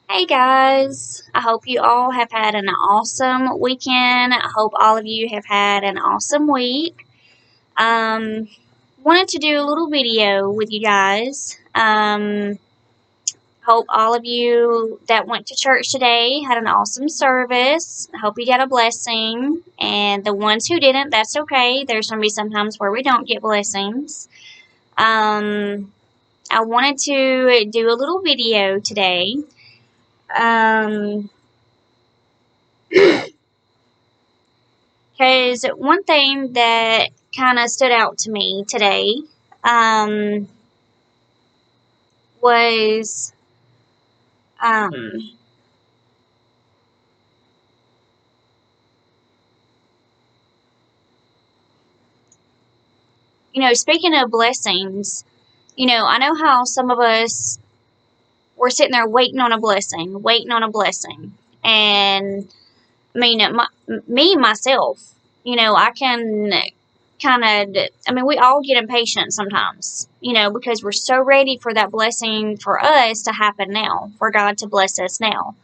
Hey guys, I hope you all have had an awesome weekend. I hope all of you have had an awesome week. Um, Wanted to do a little video with you guys. Hope all of you that went to church today had an awesome service. I hope you got a blessing. And the ones who didn't, that's okay. There's going to be some times where we don't get blessings. I wanted to do a little video today. Um, Because one thing that kind of stood out to me today um, was, um, speaking of blessings, I know how some of us were sitting there waiting on a blessing, waiting on a blessing. And I mean, me, myself, I can kind of, we all get impatient sometimes, because we're so ready for that blessing for us to happen now, for God to bless us now.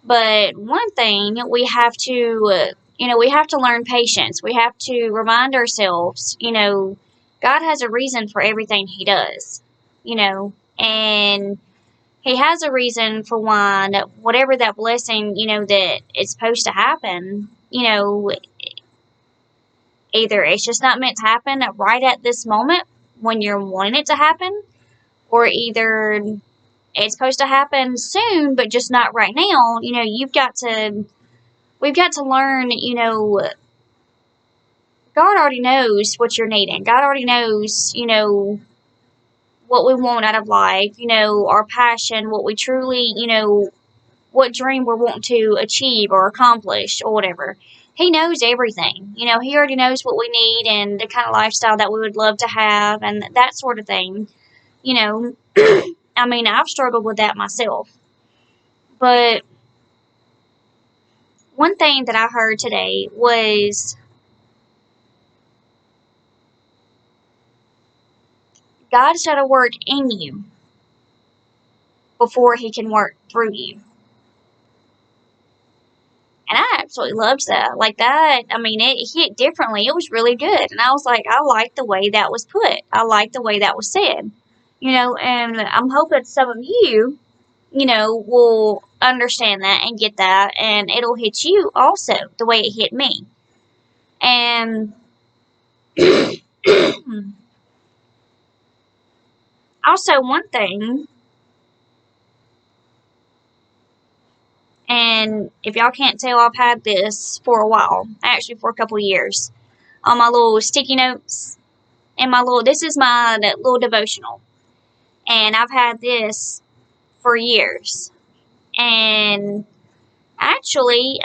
But one thing we have to learn patience. We have to remind ourselves, God has a reason for everything He does, and He has a reason for why whatever that blessing, that is supposed to happen, either it's just not meant to happen right at this moment when you're wanting it to happen, or either it's supposed to happen soon, but just not right now. We've got to learn, God already knows what you're needing. God already knows, what we want out of life, our passion, what we truly, what dream we're wanting to achieve or accomplish or whatever. He knows everything. He already knows what we need and the kind of lifestyle that we would love to have and that sort of thing. You know, I've struggled with that myself. But one thing that I heard today was God's got to work in you before He can work through you. And I absolutely loved that. Like that, it hit differently. It was really good. And I was like, I like the way that was put. I like the way that was said. And I'm hoping some of you, will understand that and get that. And it'll hit you also the way it hit me. And also, one thing, and if y'all can't tell, I've had this for a while, actually for a couple of years, on my little sticky notes and this is my little devotional. And I've had this for years. And actually,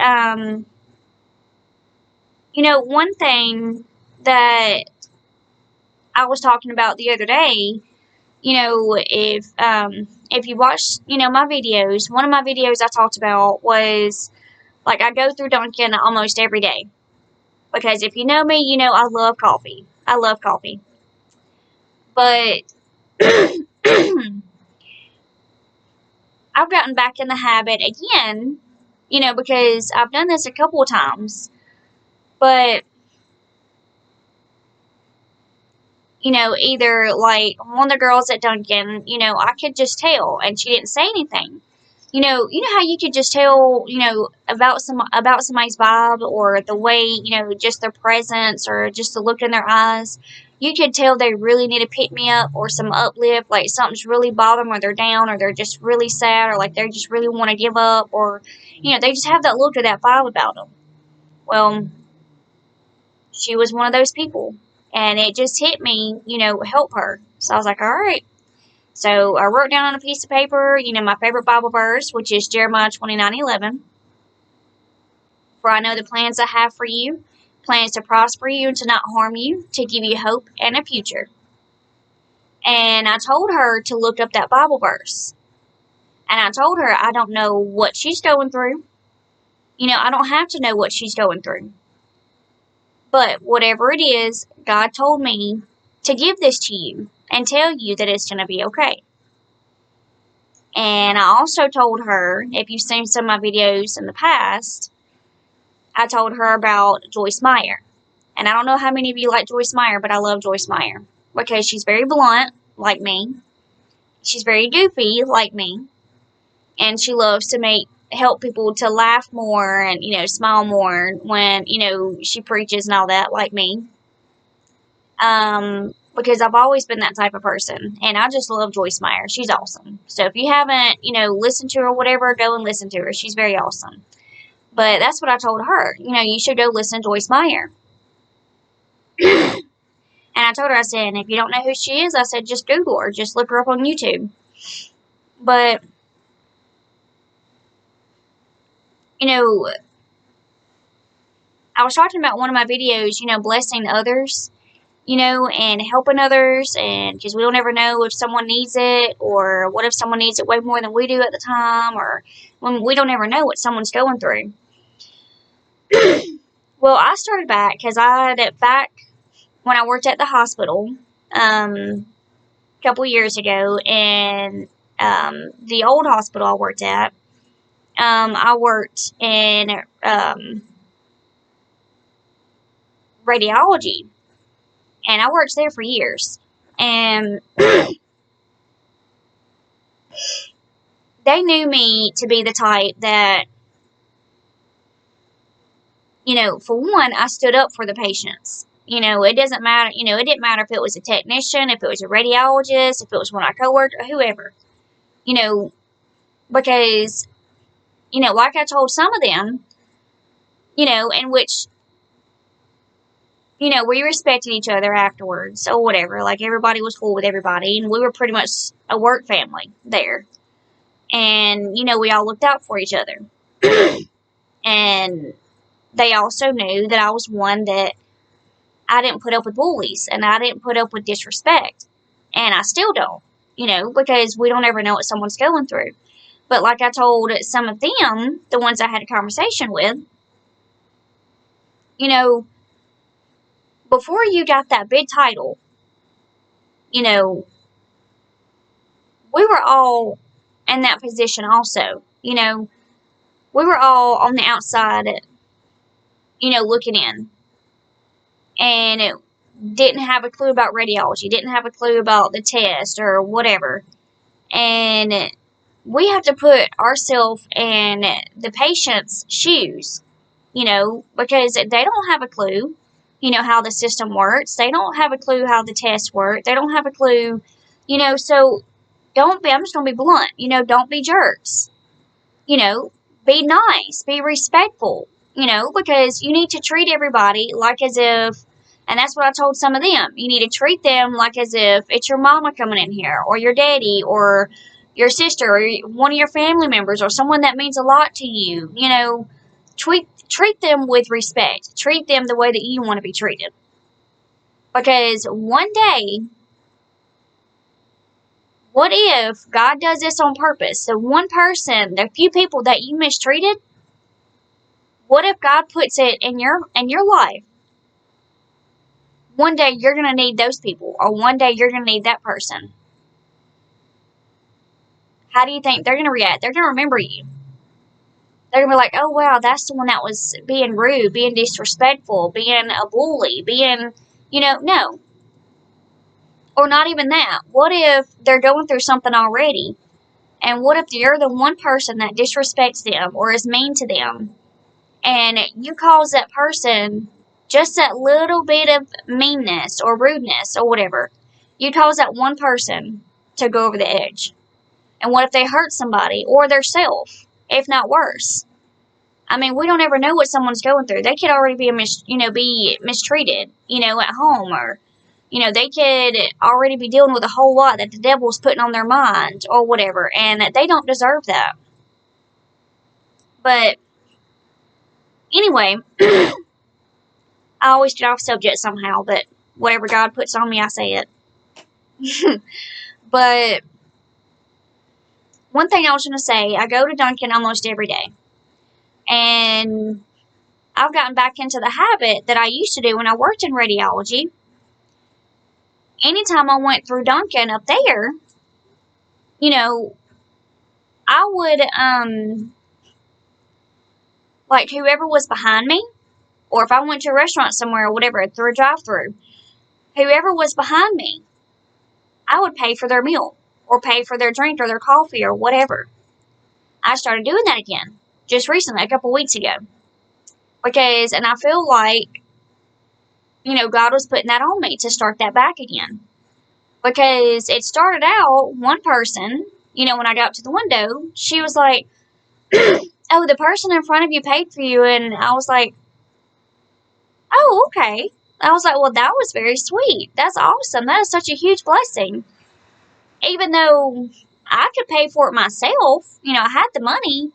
one thing that I was talking about the other day, if you watch, my videos, one of my videos I talked about was like I go through Dunkin' almost every day. Because if you know me, I love coffee. I love coffee. But I've gotten back in the habit again, because I've done this a couple of times. But, either like one of the girls at Dunkin', I could just tell and she didn't say anything. How you could just tell, about somebody's vibe or the way, just their presence or just the look in their eyes. You could tell they really need to pick me up or some uplift, like something's really bothering them or they're down or they're just really sad or like they just really want to give up or, they just have that look or that vibe about them. Well, she was one of those people and it just hit me, help her. So I was like, all right. So I wrote down on a piece of paper, my favorite Bible verse, which is Jeremiah 29:11. For I know the plans I have for you, plans to prosper you and to not harm you, to give you hope and a future. And I told her to look up that Bible verse. And I told her I don't know what she's going through. I don't have to know what she's going through. But whatever it is, God told me to give this to you and tell you that it's going to be okay. And I also told her, if you've seen some of my videos in the past, I told her about Joyce Meyer. And I don't know how many of you like Joyce Meyer, but I love Joyce Meyer because she's very blunt, like me. She's very goofy, like me. And she loves to help people to laugh more and, smile more when, she preaches and all that, like me. Because I've always been that type of person. And I just love Joyce Meyer. She's awesome. So if you haven't, listened to her or whatever, go and listen to her. She's very awesome. But that's what I told her. You should go listen to Joyce Meyer. And I told her, I said, if you don't know who she is, I said, just Google her. Just look her up on YouTube. But, I was talking about one of my videos, blessing others, and helping others. And because we don't ever know if someone needs it, or what if someone needs it way more than we do at the time, or when we don't ever know what someone's going through. Well, I started back because back when I worked at the hospital, a couple years ago, and the old hospital I worked at, I worked in radiology, and I worked there for years. And they knew me to be the type that, for one, I stood up for the patients. It doesn't matter, it didn't matter if it was a technician, if it was a radiologist, if it was one of my coworkers, or whoever, because, like I told some of them, in which, we respected each other afterwards or whatever. Like, everybody was cool with everybody, and we were pretty much a work family there. And, we all looked out for each other. And they also knew that I was one that I didn't put up with bullies, and I didn't put up with disrespect. And I still don't, because we don't ever know what someone's going through. But like I told some of them, the ones I had a conversation with, before you got that big title, we were all in that position also. We were all on the outside, looking in. And didn't have a clue about radiology, didn't have a clue about the test or whatever. And we have to put ourselves in the patient's shoes, because they don't have a clue, how the system works. They don't have a clue how the tests work. They don't have a clue, so I'm just going to be blunt, don't be jerks, be nice, be respectful, because you need to treat everybody like as if, and that's what I told some of them, you need to treat them like as if it's your mama coming in here, or your daddy, or your sister, or one of your family members, or someone that means a lot to you, treat them with respect. Treat them the way that you want to be treated. Because one day, what if God does this on purpose? The one person, the few people that you mistreated, what if God puts it in your life? One day you're going to need those people, or one day you're going to need that person. How do you think they're going to react? They're going to remember you. They're going to be like, oh, wow, that's the one that was being rude, being disrespectful, being a bully, being, no. Or not even that. What if they're going through something already? And what if you're the one person that disrespects them or is mean to them? And you cause that person just that little bit of meanness or rudeness or whatever. You cause that one person to go over the edge. And what if they hurt somebody or theirself, if not worse? I mean, we don't ever know what someone's going through. They could already be mistreated, at home, or, they could already be dealing with a whole lot that the devil's putting on their mind or whatever, and they don't deserve that. But anyway, I always get off subject somehow, but whatever God puts on me, I say it. But one thing I was going to say, I go to Dunkin' almost every day. And I've gotten back into the habit that I used to do when I worked in radiology. Anytime I went through Dunkin' up there, I would, like, whoever was behind me, or if I went to a restaurant somewhere or whatever, through a drive-thru, whoever was behind me, I would pay for their meal, or pay for their drink, or their coffee, or whatever. I started doing that again, just recently, a couple weeks ago. And I feel like, God was putting that on me to start that back again. Because it started out, one person, when I got up to the window, she was like, oh, the person in front of you paid for you. And I was like, oh, okay. I was like, well, that was very sweet. That's awesome. That is such a huge blessing. Even though I could pay for it myself, I had the money.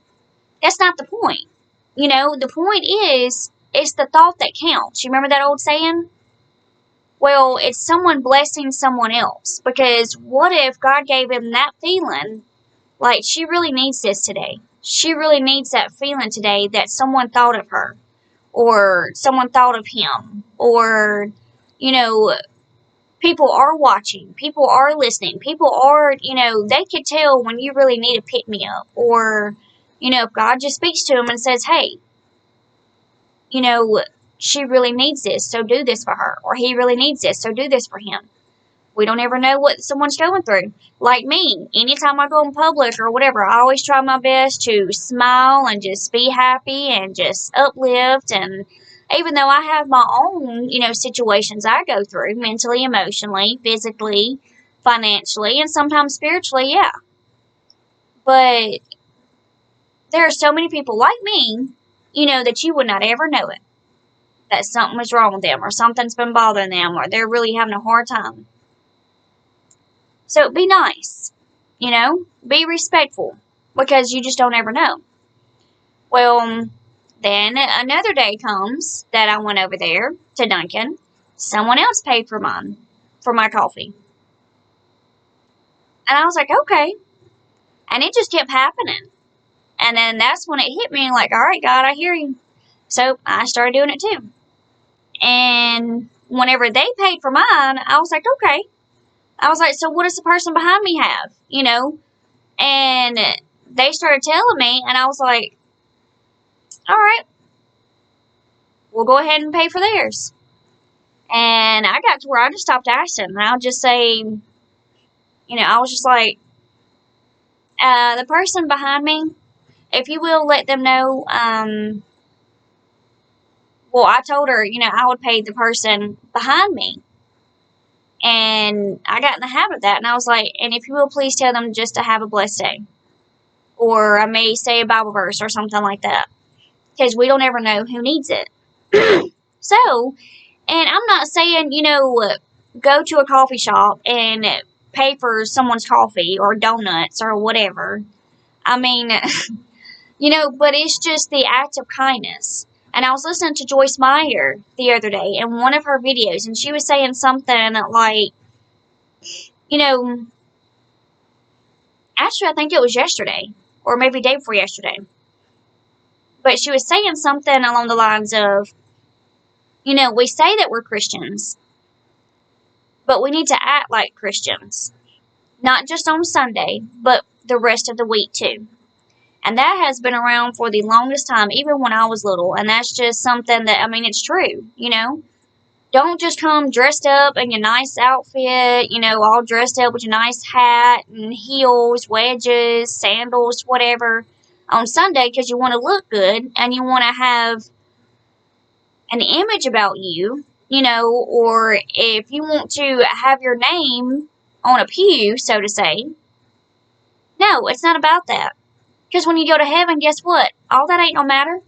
That's not the point. The point is, it's the thought that counts. You remember that old saying? Well, it's someone blessing someone else. Because what if God gave him that feeling, like, she really needs this today. She really needs that feeling today that someone thought of her, or someone thought of him, or, people are watching, people are listening, people are, they could tell when you really need a pick-me-up, or, if God just speaks to them and says, hey, she really needs this, so do this for her, or he really needs this, so do this for him. We don't ever know what someone's going through. Like me, anytime I go in public or whatever, I always try my best to smile and just be happy and just uplift. And even though I have my own, situations I go through mentally, emotionally, physically, financially, and sometimes spiritually, yeah. But there are so many people like me, that you would not ever know it. That something was wrong with them, or something's been bothering them, or they're really having a hard time. So be nice, be respectful, because you just don't ever know. Well, then another day comes that I went over there to Dunkin'. Someone else paid for my coffee. And I was like, okay. And it just kept happening. And then that's when it hit me, like, all right, God, I hear you. So I started doing it too. And whenever they paid for mine, I was like, okay. I was like, so what does the person behind me have? And they started telling me, and I was like, all right, we'll go ahead and pay for theirs. And I got to where I just stopped asking. And I'll just say, I was just like, the person behind me, if you will let them know, well, I told her, I would pay the person behind me. And I got in the habit of that. And I was like, and if you will, please tell them just to have a blessed day. Or I may say a Bible verse or something like that. Because we don't ever know who needs it. So, and I'm not saying, go to a coffee shop and pay for someone's coffee or donuts or whatever. I mean, but it's just the act of kindness. And I was listening to Joyce Meyer the other day in one of her videos, and she was saying something like, actually, I think it was yesterday, or maybe day before yesterday. But she was saying something along the lines of, we say that we're Christians, but we need to act like Christians. Not just on Sunday, but the rest of the week too. And that has been around for the longest time, even when I was little. And that's just something that, it's true, Don't just come dressed up in your nice outfit, all dressed up with your nice hat and heels, wedges, sandals, whatever, on Sunday because you want to look good and you want to have an image about you, or if you want to have your name on a pew, so to say. No, it's not about that. Because when you go to heaven, guess what? All that ain't no matter.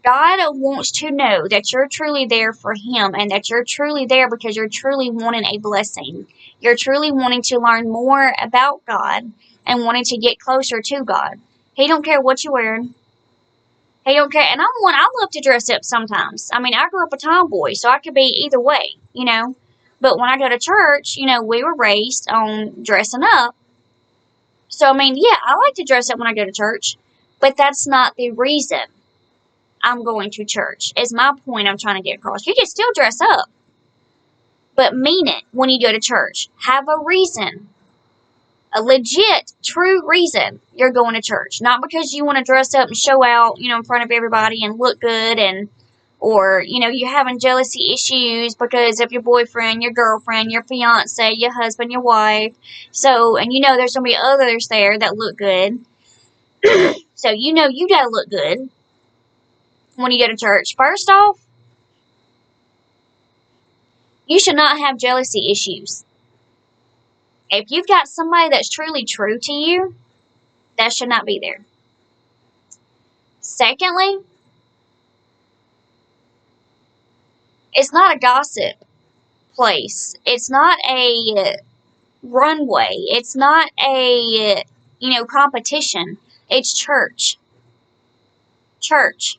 God wants to know that you're truly there for him, and that you're truly there because you're truly wanting a blessing. You're truly wanting to learn more about God and wanting to get closer to God. He don't care what you're wearing. He don't care. And I love to dress up sometimes. I grew up a tomboy, so I could be either way, But when I go to church, we were raised on dressing up. So, yeah, I like to dress up when I go to church, but that's not the reason I'm going to church, is my point I'm trying to get across. You can still dress up, but mean it when you go to church. Have a reason. a legit, true reason you're going to church. Not because you want to dress up and show out, in front of everybody and look good, or, you're having jealousy issues because of your boyfriend, your girlfriend, your fiance, your husband, your wife. So, and there's going to be others there that look good. So, you got to look good when you go to church. First off, you should not have jealousy issues. If you've got somebody that's truly true to you, that should not be there. Secondly, it's not a gossip place. It's not a runway. It's not a, competition. It's church. Church.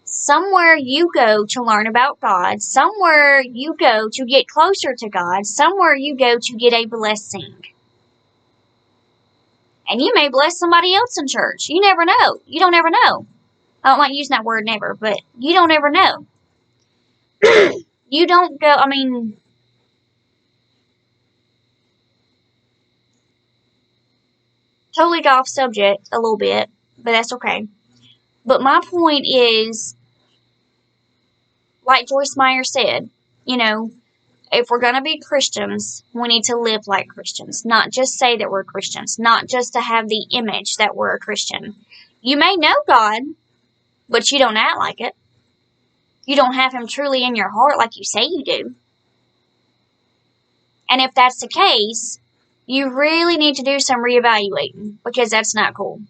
Somewhere you go to learn about God. Somewhere you go to get closer to God. Somewhere you go to get a blessing. And you may bless somebody else in church. You never know. You don't ever know. I don't like using that word never, but you don't ever know. You don't go, totally got off subject a little bit, but that's okay. But my point is, like Joyce Meyer said, if we're going to be Christians, we need to live like Christians. Not just say that we're Christians. Not just to have the image that we're a Christian. You may know God, but you don't act like it. You don't have Him truly in your heart like you say you do. And if that's the case, you really need to do some reevaluating, because that's not cool.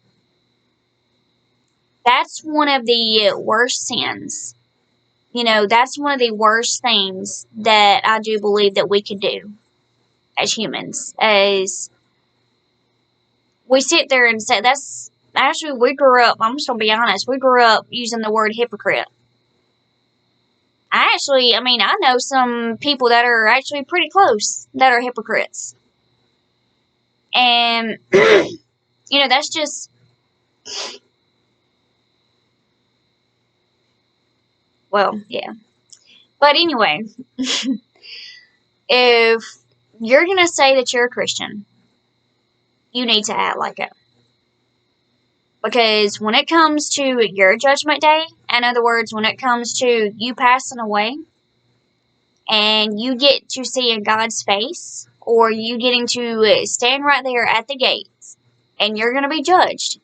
That's one of the worst sins. That's one of the worst things that I do believe that we could do as humans. As we sit there and say, we grew up, I'm just going to be honest, we grew up using the word hypocrite. I know some people that are actually pretty close that are hypocrites. And, that's just, well, yeah. But anyway, if you're going to say that you're a Christian, you need to act like it. Because when it comes to your judgment day, in other words, when it comes to you passing away, and you get to see in God's face, or you getting to stand right there at the gates, and you're going to be judged.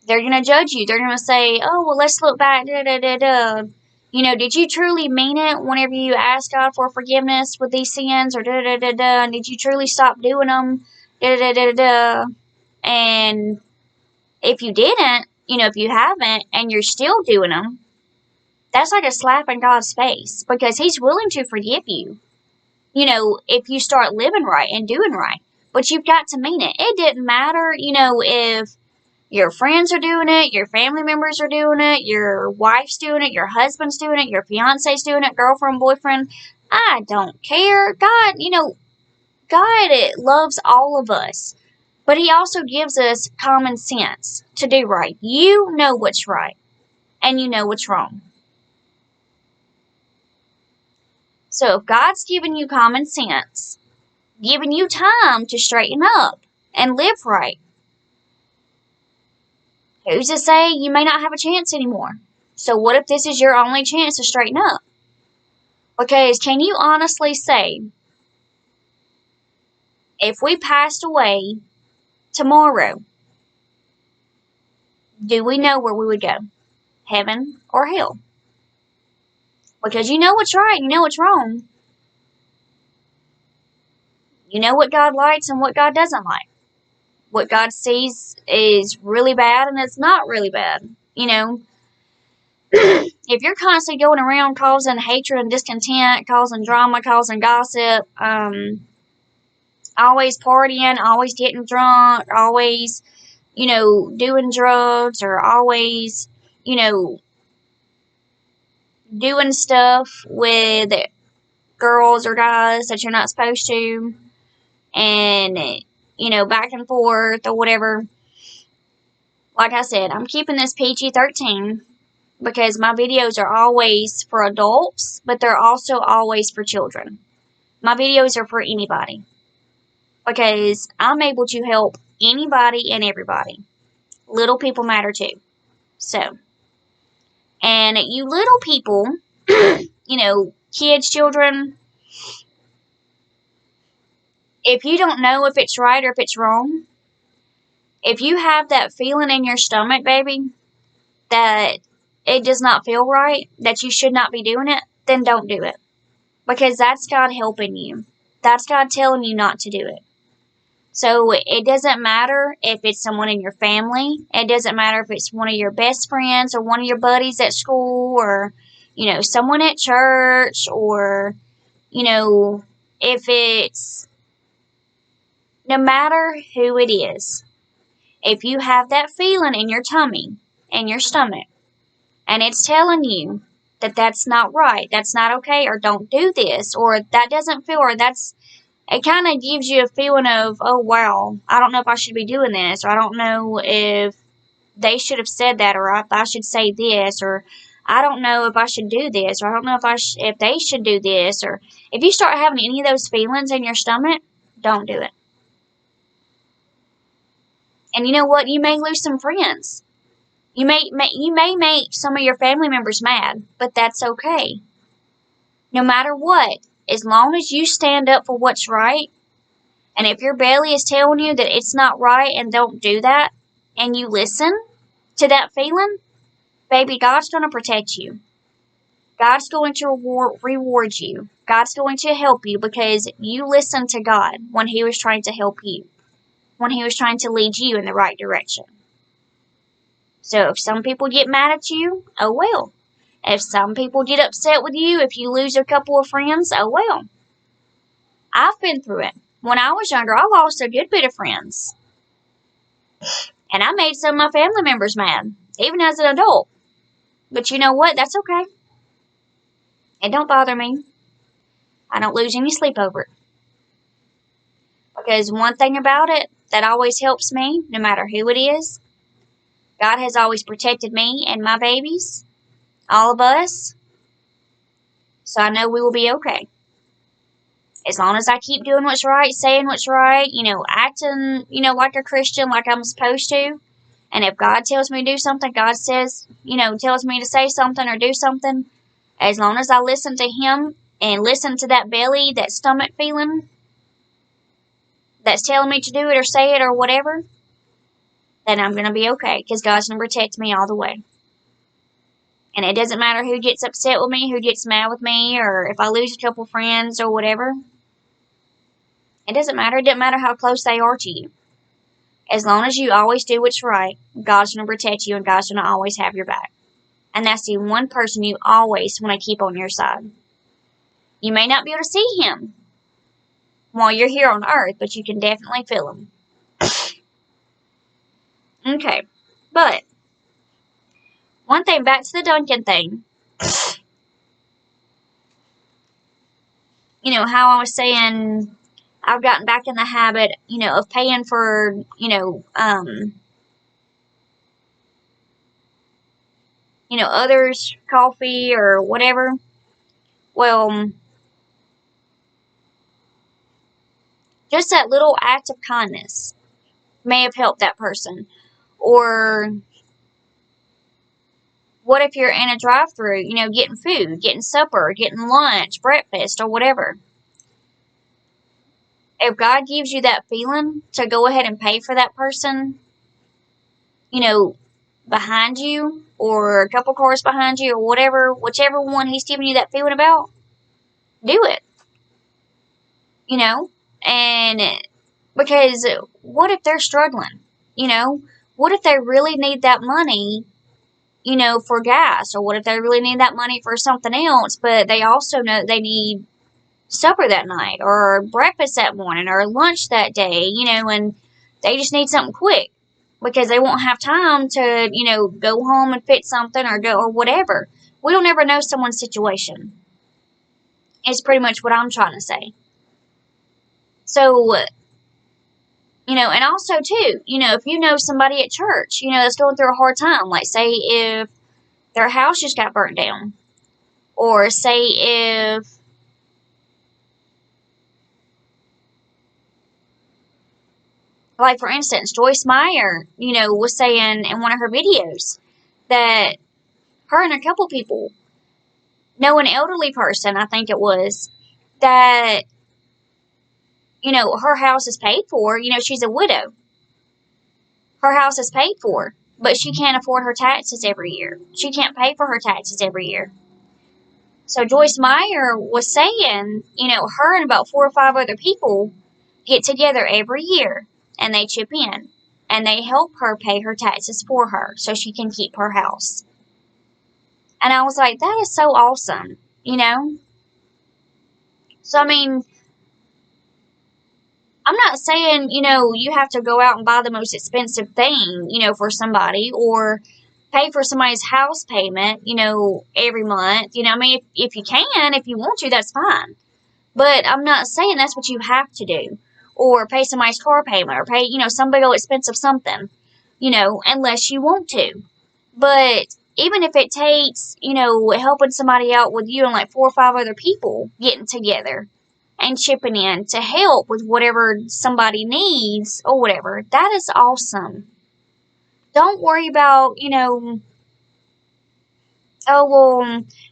They're going to judge you. They're going to say, oh, well, let's look back, did you truly mean it whenever you asked God for forgiveness with these sins, or did you truly stop doing them, and if you didn't, if you haven't, and you're still doing them, that's like a slap in God's face, because He's willing to forgive you, if you start living right and doing right. But you've got to mean it. It didn't matter, if your friends are doing it, your family members are doing it, your wife's doing it, your husband's doing it, your fiance's doing it, girlfriend, boyfriend. I don't care. God, God loves all of us. But He also gives us common sense to do right. You know what's right, and you know what's wrong. So if God's given you common sense, giving you time to straighten up and live right, who's to say you may not have a chance anymore? So what if this is your only chance to straighten up? Because can you honestly say, if we passed away tomorrow, do we know where we would go? Heaven or hell? Because you know what's right, you know what's wrong. You know what God likes and what God doesn't like. What God sees is really bad and it's not really bad. If you're constantly going around causing hatred and discontent, causing drama, causing gossip, always partying, always getting drunk, always, doing drugs, or always, doing stuff with girls or guys that you're not supposed to, and, back and forth or whatever. Like I said, I'm keeping this PG-13 because my videos are always for adults, but they're also always for children. My videos are for anybody. because I'm able to help anybody and everybody. Little people matter too. So, and you little people, kids, children, if you don't know if it's right or if it's wrong, if you have that feeling in your stomach, baby, that it does not feel right, that you should not be doing it, then don't do it. Because that's God helping you. That's God telling you not to do it. So it doesn't matter if it's someone in your family. It doesn't matter if it's one of your best friends or one of your buddies at school or, someone at church or, if it's, no matter who it is, if you have that feeling in your tummy and your stomach and it's telling you that that's not right, that's not okay, or don't do this, or that doesn't feel, or it kind of gives you a feeling of, oh, wow, I don't know if I should be doing this, or I don't know if they should have said that, or if I should say this, or I don't know if I should do this, or I don't know if they should do this, or if you start having any of those feelings in your stomach, don't do it. And you know what? You may lose some friends. You may make some of your family members mad, but that's okay. No matter what, as long as you stand up for what's right, and if your belly is telling you that it's not right and don't do that, and you listen to that feeling, baby, God's going to protect you. God's going to reward you. God's going to help you because you listened to God when He was trying to help you, when He was trying to lead you in the right direction. So if some people get mad at you, oh well. If some people get upset with you, if you lose a couple of friends, oh well. I've been through it. When I was younger, I lost a good bit of friends. And I made some of my family members mad, even as an adult. But you know what? That's okay. It don't bother me. I don't lose any sleep over it. Because one thing about it that always helps me, no matter who it is, God has always protected me and my babies, all of us. So I know we will be okay. As long as I keep doing what's right, saying what's right, acting, like a Christian, like I'm supposed to. And if God tells me to do something, God says, tells me to say something or do something, as long as I listen to Him and listen to that belly, that stomach feeling that's telling me to do it or say it or whatever, then I'm going to be okay because God's going to protect me all the way. And it doesn't matter who gets upset with me, who gets mad with me, or if I lose a couple friends or whatever. It doesn't matter. It doesn't matter how close they are to you. As long as you always do what's right, God's going to protect you and God's going to always have your back. And that's the one person you always want to keep on your side. You may not be able to see Him while you're here on earth, but you can definitely feel Him. Okay, but one thing, back to the Duncan thing. How I was saying I've gotten back in the habit, of paying for, others' coffee or whatever. Well, just that little act of kindness may have helped that person. Or what if you're in a drive-thru, getting food, getting supper, getting lunch, breakfast, or whatever. If God gives you that feeling to go ahead and pay for that person, behind you or a couple cars behind you or whatever, whichever one He's giving you that feeling about, do it. And because what if they're struggling? What if they really need that money, for gas, or what if they really need that money for something else, but they also know they need supper that night or breakfast that morning or lunch that day, and they just need something quick because they won't have time to, go home and fix something or whatever. We don't ever know someone's situation. It's pretty much what I'm trying to say. So, and also too, if you know somebody at church, that's going through a hard time, like say if their house just got burnt down, or say if Like, for instance, Joyce Meyer, was saying in one of her videos that her and a couple people know an elderly person, I think it was, that, her house is paid for. She's a widow. Her house is paid for, but she can't afford her taxes every year. She can't pay for her taxes every year. So Joyce Meyer was saying, her and about 4 or 5 other people get together every year and they chip in and they help her pay her taxes for her so she can keep her house. And I was like, that is so awesome, So, I mean, I'm not saying, you have to go out and buy the most expensive thing, for somebody, or pay for somebody's house payment, every month. I mean, if you can, if you want to, that's fine. But I'm not saying that's what you have to do. Or pay somebody's car payment, or pay, some big old expensive something, unless you want to. But even if it takes, helping somebody out with you and like 4 or 5 other people getting together and chipping in to help with whatever somebody needs or whatever, that is awesome. Don't worry about,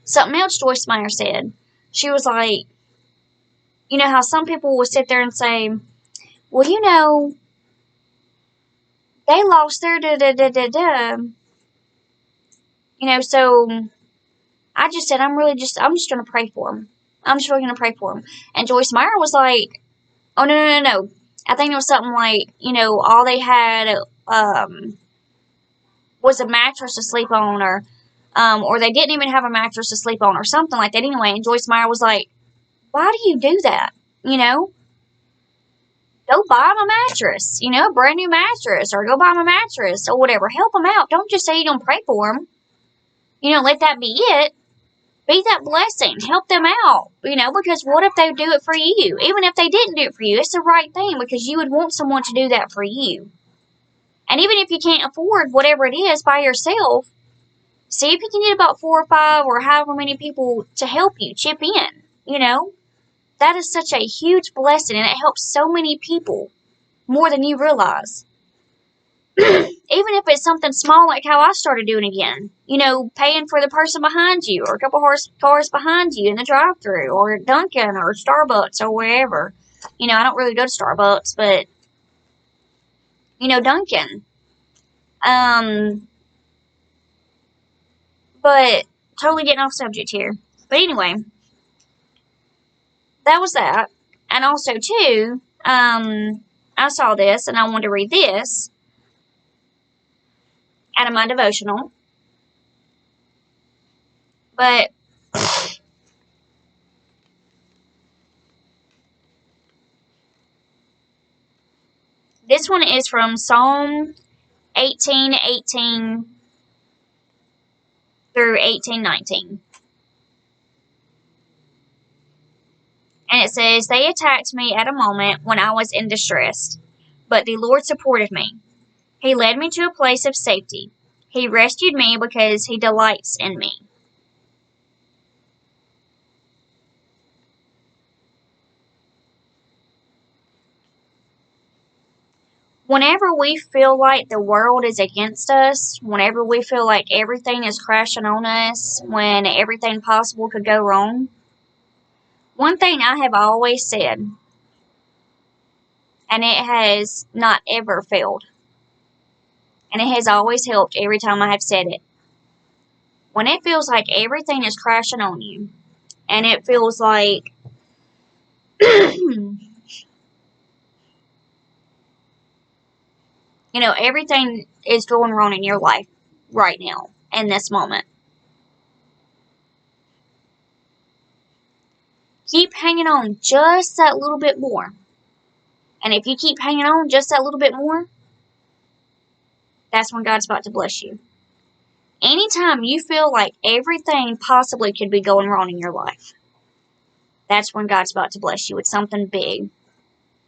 something else Joyce Meyer said. She was like, how some people will sit there and say, well, they lost their da-da-da-da-da. So I just said, I'm just going to pray for them. I'm just really going to pray for them. And Joyce Meyer was like, oh, no. I think it was something like, all they had was a mattress to sleep on, or they didn't even have a mattress to sleep on, or something like that anyway. And Joyce Meyer was like, why do you do that? Go buy them a mattress, a brand new mattress, or go buy them a mattress, or whatever. Help them out. Don't just say you're going to pray for them. Let that be it. Be that blessing. Help them out, because what if they do it for you? Even if they didn't do it for you, it's the right thing, because you would want someone to do that for you. And even if you can't afford whatever it is by yourself, see if you can get about 4 or 5 or however many people to help you chip in, That is such a huge blessing, and it helps so many people more than you realize. Even if it's something small like how I started doing again, paying for the person behind you or a couple cars behind you in the drive-thru or Dunkin' or Starbucks or wherever. I don't really go to Starbucks, but, Dunkin'. But totally getting off subject here. But anyway, that was that. And also, too, I saw this and I wanted to read this out of my devotional. But this one is from Psalm 18:18 through 18:19. And it says, they attacked me at a moment when I was in distress, but the Lord supported me. He led me to a place of safety. He rescued me because he delights in me. Whenever we feel like the world is against us, whenever we feel like everything is crashing on us, when everything possible could go wrong, one thing I have always said, and it has not ever failed, and it has always helped every time I have said it. When it feels like everything is crashing on you, and it feels like everything is going wrong in your life right now, in this moment, keep hanging on just that little bit more. And if you keep hanging on just that little bit more, that's when God's about to bless you. Anytime you feel like everything possibly could be going wrong in your life, that's when God's about to bless you with something big.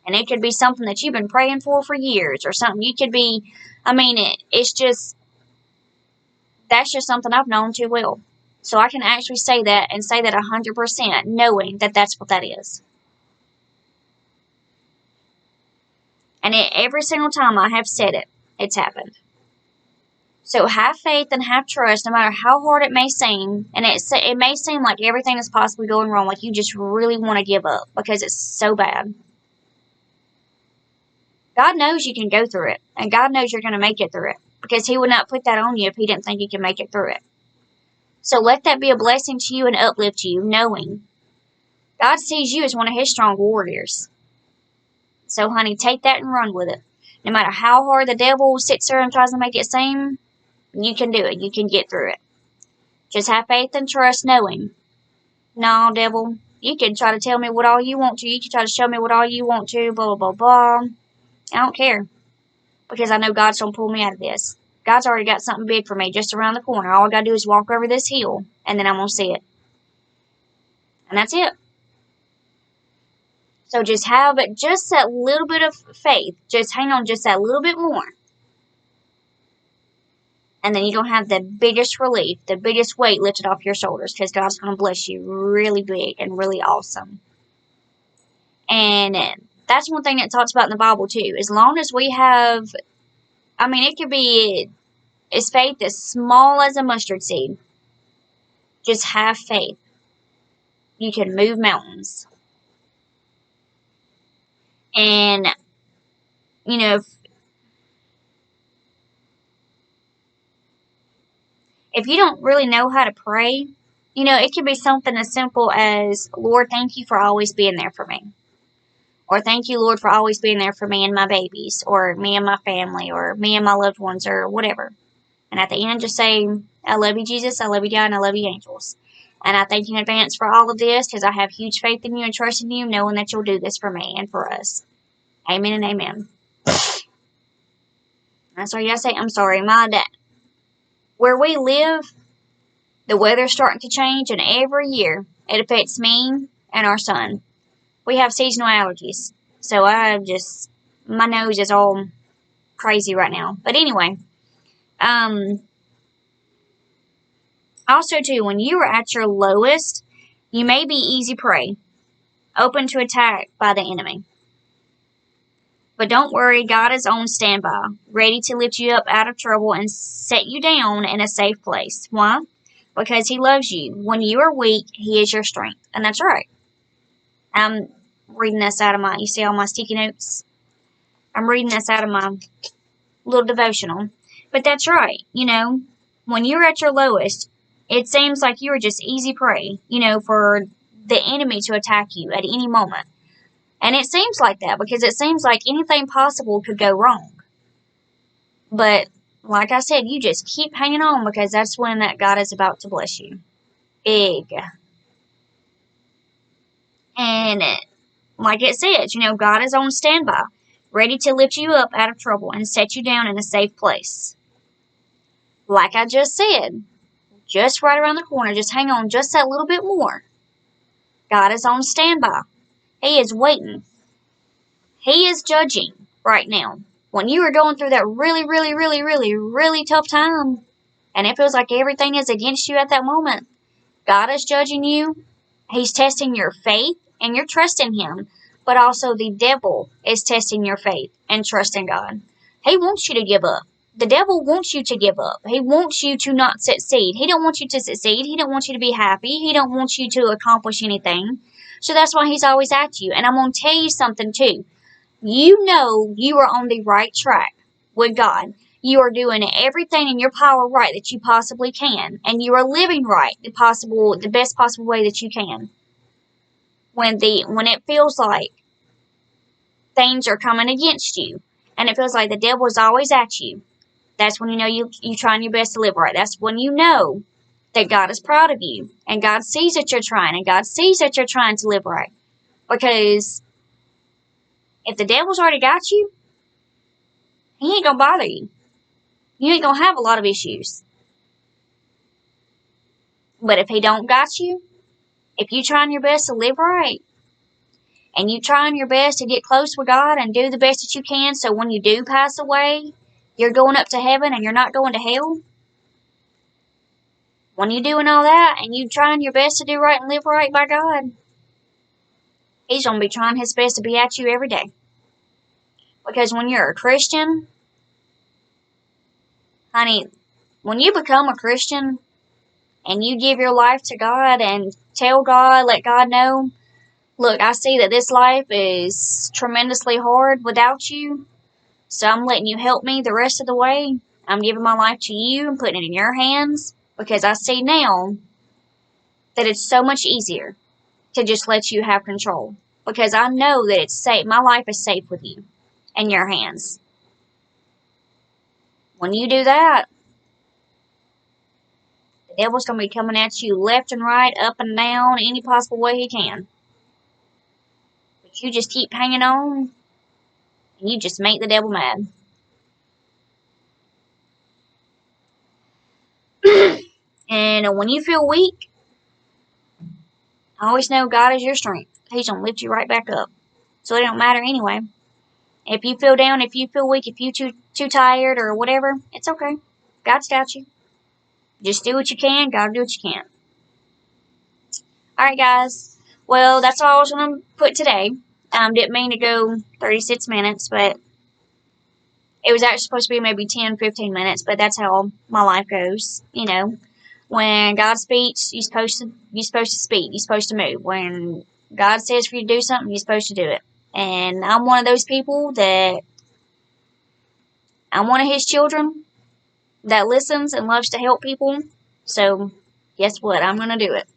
And it could be something that you've been praying for years, or something you could be, it's just, that's just something I've known too well. So I can actually say that and say that 100%, knowing that that's what that is. And every single time I have said it, it's happened. So have faith and have trust, no matter how hard it may seem. And it may seem like everything is possibly going wrong, like you just really want to give up because it's so bad. God knows you can go through it, and God knows you're going to make it through it, because He would not put that on you if He didn't think you can make it through it. So let that be a blessing to you and uplift you, knowing God sees you as one of His strong warriors. So, honey, take that and run with it. No matter how hard the devil sits there and tries to make it seem, you can do it. You can get through it. Just have faith and trust, knowing, no, devil, you can try to tell me what all you want to. You can try to show me what all you want to, blah, blah, blah, blah. I don't care, because I know God's going to pull me out of this. God's already got something big for me just around the corner. All I got to do is walk over this hill, and then I'm going to see it. And that's it. So just have just that little bit of faith. Just hang on just that little bit more. And then you're going to have the biggest relief, the biggest weight lifted off your shoulders, because God's going to bless you really big and really awesome. And that's one thing that talks about in the Bible too. As long as we have, it could be as faith as small as a mustard seed. Just have faith. You can move mountains. And, if you don't really know how to pray, it could be something as simple as, Lord, thank you for always being there for me. Or thank you, Lord, for always being there for me and my babies, or me and my family, or me and my loved ones, or whatever. And at the end, just say, I love you, Jesus, I love you, God, and I love you, angels. And I thank you in advance for all of this, because I have huge faith in you and trust in you, knowing that you'll do this for me and for us. Amen and amen. That's all you gotta say. I'm sorry, my dad. Where we live, the weather's starting to change, and every year it affects me and our son. We have seasonal allergies, so my nose is all crazy right now. But anyway, also too, when you are at your lowest, you may be easy prey, open to attack by the enemy. But don't worry, God is on standby, ready to lift you up out of trouble and set you down in a safe place. Why? Because He loves you. When you are weak, He is your strength. And that's right. I'm reading this out of you see all my sticky notes? I'm reading this out of my little devotional. But that's right. When you're at your lowest, it seems like you are just easy prey, for the enemy to attack you at any moment. And it seems like that because it seems like anything possible could go wrong. But like I said, you just keep hanging on, because that's when that God is about to bless you. Big. And like it says, God is on standby, ready to lift you up out of trouble and set you down in a safe place. Like I just said, just right around the corner, just hang on just that little bit more. God is on standby. He is waiting. He is judging right now. When you are going through that really, really, really, really, really tough time, and it feels like everything is against you at that moment, God is judging you. He's testing your faith and your trust in Him. But also the devil is testing your faith and trust in God. He wants you to give up. The devil wants you to give up. He wants you to not succeed. He don't want you to succeed. He don't want you to be happy. He don't want you to accomplish anything. So that's why he's always at you. And I'm going to tell you something too. You know you are on the right track with God. You are doing everything in your power right that you possibly can. And you are living right the best possible way that you can. When it feels like things are coming against you, and it feels like the devil is always at you, that's when you know you're trying your best to live right. That's when you know that God is proud of you, and God sees that you're trying, and God sees that you're trying to live right. Because if the devil's already got you, he ain't gonna bother you. You ain't gonna have a lot of issues. But if he don't got you, if you trying your best to live right, and you trying your best to get close with God and do the best that you can, so when you do pass away, you're going up to heaven and you're not going to hell. When you're doing all that and you trying your best to do right and live right by God, He's going to be trying His best to be at you every day. Because when you're a Christian, honey, when you become a Christian and you give your life to God and tell God, let God know, look, I see that this life is tremendously hard without you, so I'm letting you help me the rest of the way. I'm giving my life to you and putting it in your hands because I see now that it's so much easier to just let you have control. Because I know that it's safe. My life is safe with you in your hands. When you do that, the devil's going to be coming at you left and right, up and down, any possible way he can. But you just keep hanging on, and you just make the devil mad. And when you feel weak, I always know God is your strength. He's going to lift you right back up. So it don't matter anyway. If you feel down, if you feel weak, if you too tired or whatever, it's okay. God's got you. Just do what you can. Gotta do what you can. Alright, guys. Well, that's all I was going to put today. Didn't mean to go 36 minutes, but it was actually supposed to be maybe 10, 15 minutes, but that's how my life goes. You know, when God speaks, you're supposed to speak. You're supposed to move. When God says for you to do something, you're supposed to do it. And I'm one of those people that I'm one of his children that listens and loves to help people. So, guess what? I'm going to do it.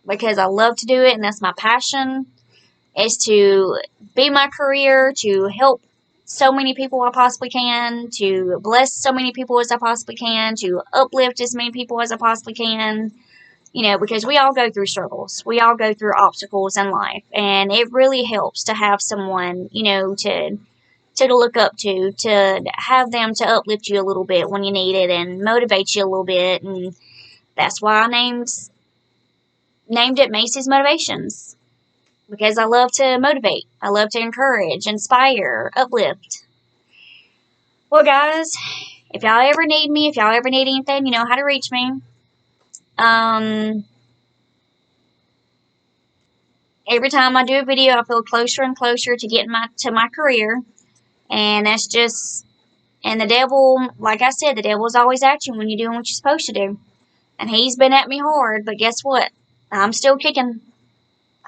Because I love to do it, and that's my passion, is to be my career, to help so many people I possibly can, to bless so many people as I possibly can, to uplift as many people as I possibly can. You know, because we all go through struggles. We all go through obstacles in life. And it really helps to have someone, you know, to look up to have them to uplift you a little bit when you need it and motivate you a little bit. And that's why I named it Mayci's Motivations. Because I love to motivate. I love to encourage, inspire, uplift. Well, guys, if y'all ever need me, if y'all ever need anything, you know how to reach me. Every time I do a video, I feel closer and closer to getting to my career. And that's just, and the devil, like I said, the devil's always at you when you're doing what you're supposed to do. And he's been at me hard, but guess what? I'm still kicking.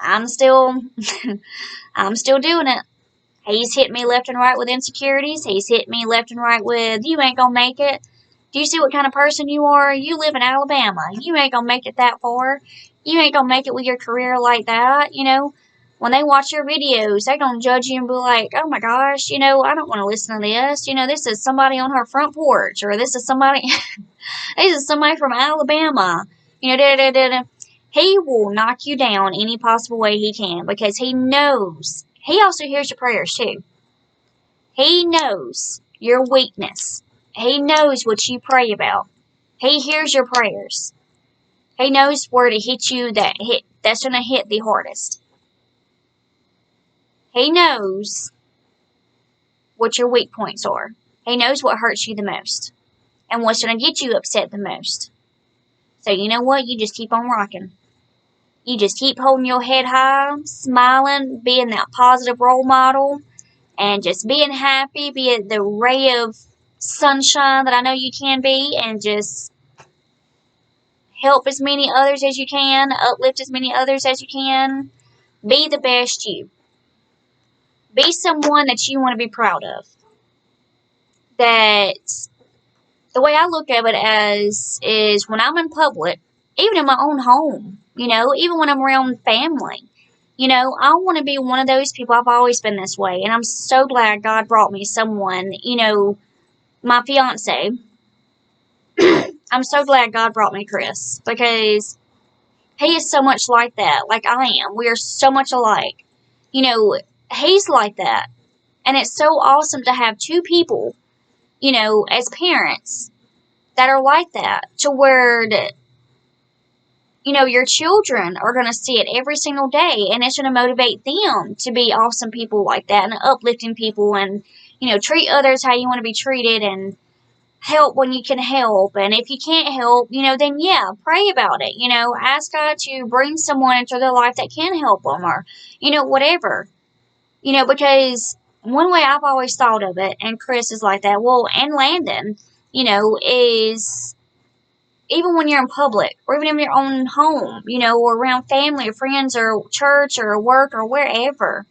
I'm still doing it. He's hit me left and right with insecurities. He's hit me left and right with, you ain't gonna make it. Do you see what kind of person you are? You live in Alabama. You ain't gonna make it that far. You ain't gonna make it with your career like that. You know, when they watch your videos, they're gonna judge you and be like, oh my gosh, you know, I don't want to listen to this. You know, this is somebody on her front porch, or this is somebody, this is somebody from Alabama. You know, He will knock you down any possible way he can because he knows. He also hears your prayers too. He knows your weakness. He knows what you pray about. He hears your prayers. He knows where to hit you that's going to hit the hardest. He knows what your weak points are. He knows what hurts you the most and what's going to get you upset the most. So you know what? You just keep on rocking. You just keep holding your head high, smiling, being that positive role model, and just being happy, being the ray of sunshine that I know you can be, and just help as many others as you can, uplift as many others as you can. Be the best you. Be someone that you want to be proud of. That the way I look at it as is when I'm in public, even in my own home, you know, even when I'm around family, you know, I want to be one of those people. I've always been this way, and I'm so glad God brought me someone, you know, my fiance. I'm so glad God brought me Chris because he is so much like that, like I am. We are so much alike. You know, he's like that. And it's so awesome to have two people, you know, as parents that are like that to where, you know, your children are going to see it every single day and it's going to motivate them to be awesome people like that and uplifting people and, you know, treat others how you want to be treated and help when you can help. And if you can't help, you know, then yeah, pray about it. You know, ask God to bring someone into their life that can help them or, you know, whatever. You know, because one way I've always thought of it, and Chris is like that, well, and Landon, is even when you're in public, or even in your own home, or around family or friends or church or work or wherever,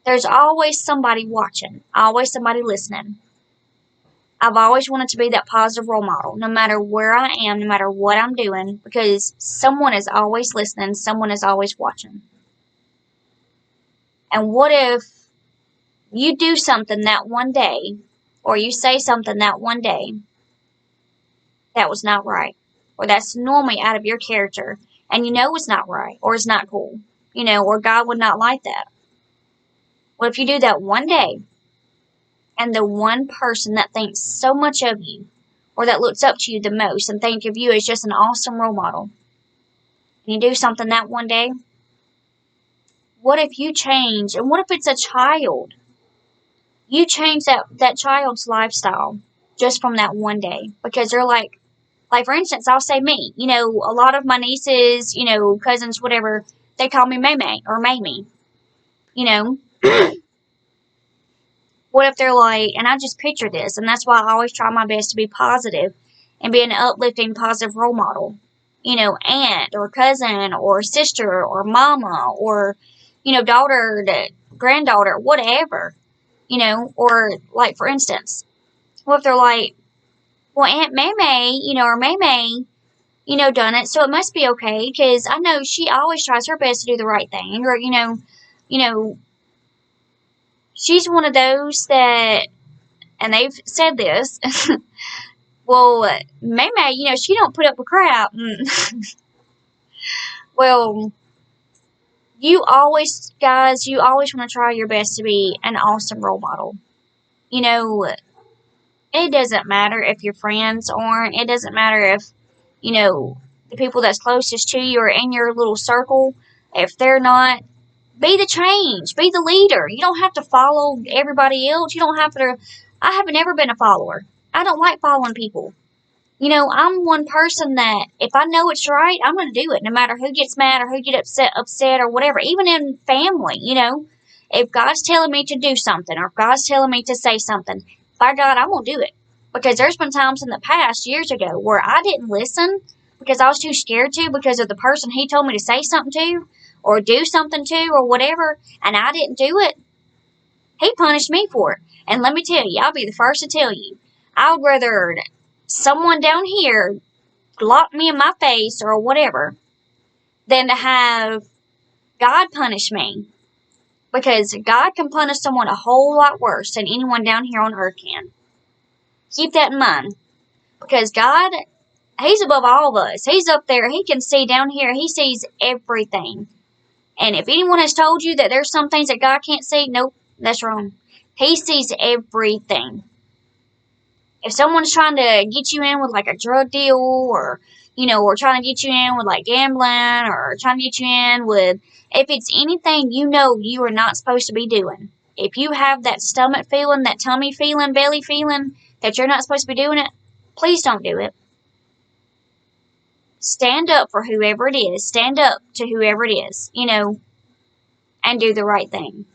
there's always somebody watching, always somebody listening. I've always wanted to be that positive role model, no matter where I am, no matter what I'm doing, because someone is always listening, someone is always watching. And what if you do something that one day, or you say something that one day that was not right, or that's normally out of your character, and it's not right, or it's not cool, or God would not like that. What if you do that one day, and the one person that thinks so much of you, or that looks up to you the most and think of you as just an awesome role model, and you do something that one day, what if you change, and what if it's a child? You change that child's lifestyle just from that one day, because they're like for instance, I'll say me, a lot of my nieces, cousins, whatever, they call me Maymay or Mamie, What if they're like, and I just picture this, and that's why I always try my best to be positive and be an uplifting, positive role model. Aunt or cousin or sister or mama or, daughter to granddaughter, whatever, or like, for instance, what if they're like, well, Aunt Maymay, or Maymay, done it, so it must be okay, because I know she always tries her best to do the right thing, or, she's one of those that, and they've said this, well, Maymay, she don't put up with crap. Well, guys, you always want to try your best to be an awesome role model. It doesn't matter if your friends aren't. It doesn't matter if, the people that's closest to you or in your little circle, if they're not. Be the change. Be the leader. You don't have to follow everybody else. You don't have to. I have never been a follower. I don't like following people. I'm one person that if I know it's right, I'm going to do it, no matter who gets mad or who gets upset or whatever. Even in family, if God's telling me to do something or if God's telling me to say something, by God, I'm going to do it. Because there's been times in the past, years ago, where I didn't listen because I was too scared to, because of the person He told me to say something to or do something to or whatever, and I didn't do it. He punished me for it. And let me tell you, I'll be the first to tell you, I would rather someone down here lock me in my face or whatever than to have God punish me. Because God can punish someone a whole lot worse than anyone down here on earth can. Keep that in mind. Because God, He's above all of us. He's up there. He can see down here. He sees everything. And if anyone has told you that there's some things that God can't see, nope, that's wrong. He sees everything. If someone's trying to get you in with like a drug deal or, or trying to get you in with like gambling or trying to get you in with, if it's anything you are not supposed to be doing, if you have that stomach feeling, that tummy feeling, belly feeling that you're not supposed to be doing it, please don't do it. Stand up for whoever it is. Stand up to whoever it is, and do the right thing.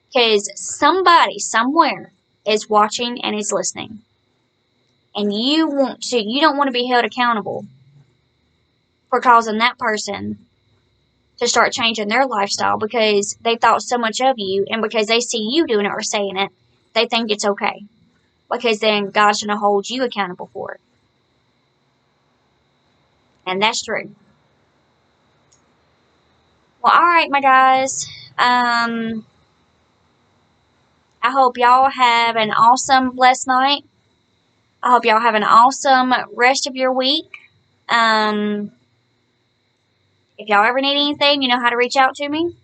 Because somebody, somewhere, is watching and is listening. And you don't want to be held accountable for causing that person to start changing their lifestyle because they thought so much of you, and because they see you doing it or saying it, they think it's okay. Because then God's going to hold you accountable for it. And that's true. Well, alright, my guys. I hope y'all have an awesome, blessed night. I hope y'all have an awesome rest of your week. If y'all ever need anything, you know how to reach out to me.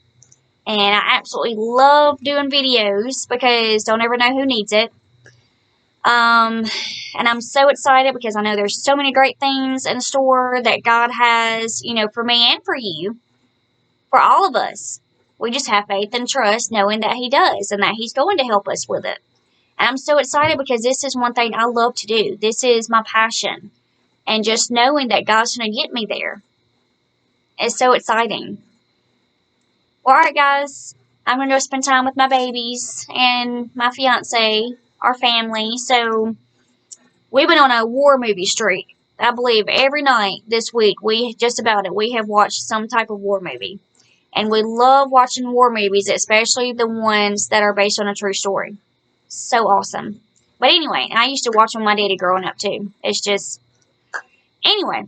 And I absolutely love doing videos because don't ever know who needs it. And I'm so excited because I know there's so many great things in store that God has, for me and for you, for all of us. We just have faith and trust knowing that He does and that He's going to help us with it. And I'm so excited because this is one thing I love to do. This is my passion. And just knowing that God's going to get me there is so exciting. Well, alright, guys. I'm going to go spend time with my babies and my fiance, our family. So we've been on a war movie streak. I believe every night this week, we have watched some type of war movie. And we love watching war movies, especially the ones that are based on a true story. So awesome. But anyway, I used to watch them with my daddy growing up too. It's just, anyway.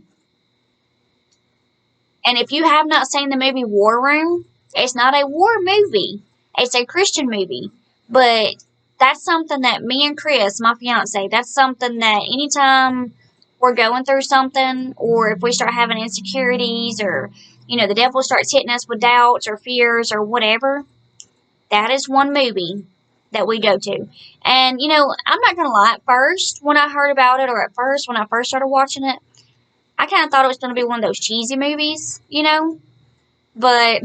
And if you have not seen the movie War Room, it's not a war movie. It's a Christian movie. But that's something that me and Chris, my fiance, that's something that anytime we're going through something, or if we start having insecurities, or, the devil starts hitting us with doubts or fears or whatever, that is one movie that we go to. And, I'm not going to lie, at first, when I heard about it, or at first, when I first started watching it, I kind of thought it was going to be one of those cheesy movies, but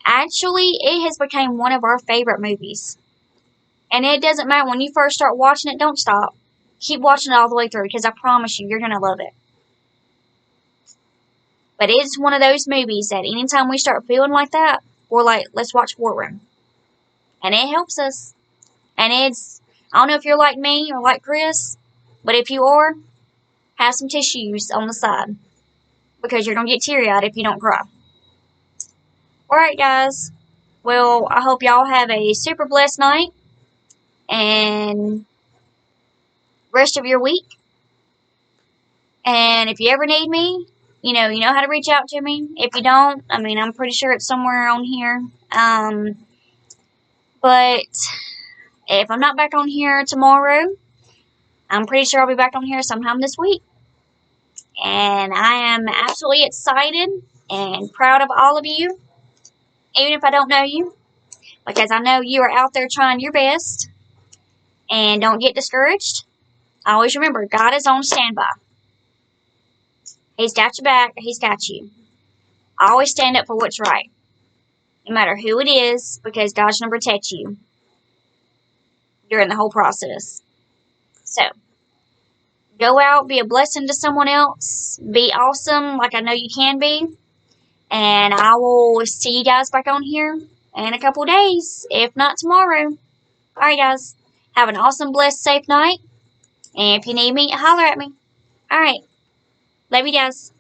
actually, it has become one of our favorite movies. And it doesn't matter, when you first start watching it, don't stop. Keep watching it all the way through, because I promise you, you're going to love it. But it's one of those movies that anytime we start feeling like that, we're like, let's watch War Room. And it helps us. And I don't know if you're like me or like Chris, but if you are, have some tissues on the side, because you're going to get teary-eyed if you don't cry. Alright, guys. Well, I hope y'all have a super blessed night and rest of your week. And if you ever need me, you know how to reach out to me. If you don't, I'm pretty sure it's somewhere on here. But if I'm not back on here tomorrow, I'm pretty sure I'll be back on here sometime this week. And I am absolutely excited and proud of all of you, even if I don't know you, because I know you are out there trying your best. And don't get discouraged. Always remember, God is on standby. He's got your back. He's got you. Always stand up for what's right, no matter who it is, because God's going to protect you during the whole process. So, go out, be a blessing to someone else, be awesome like I know you can be, and I will see you guys back on here in a couple days, if not tomorrow. Alright, guys. Have an awesome, blessed, safe night. And if you need me, holler at me. Alright. Love you guys.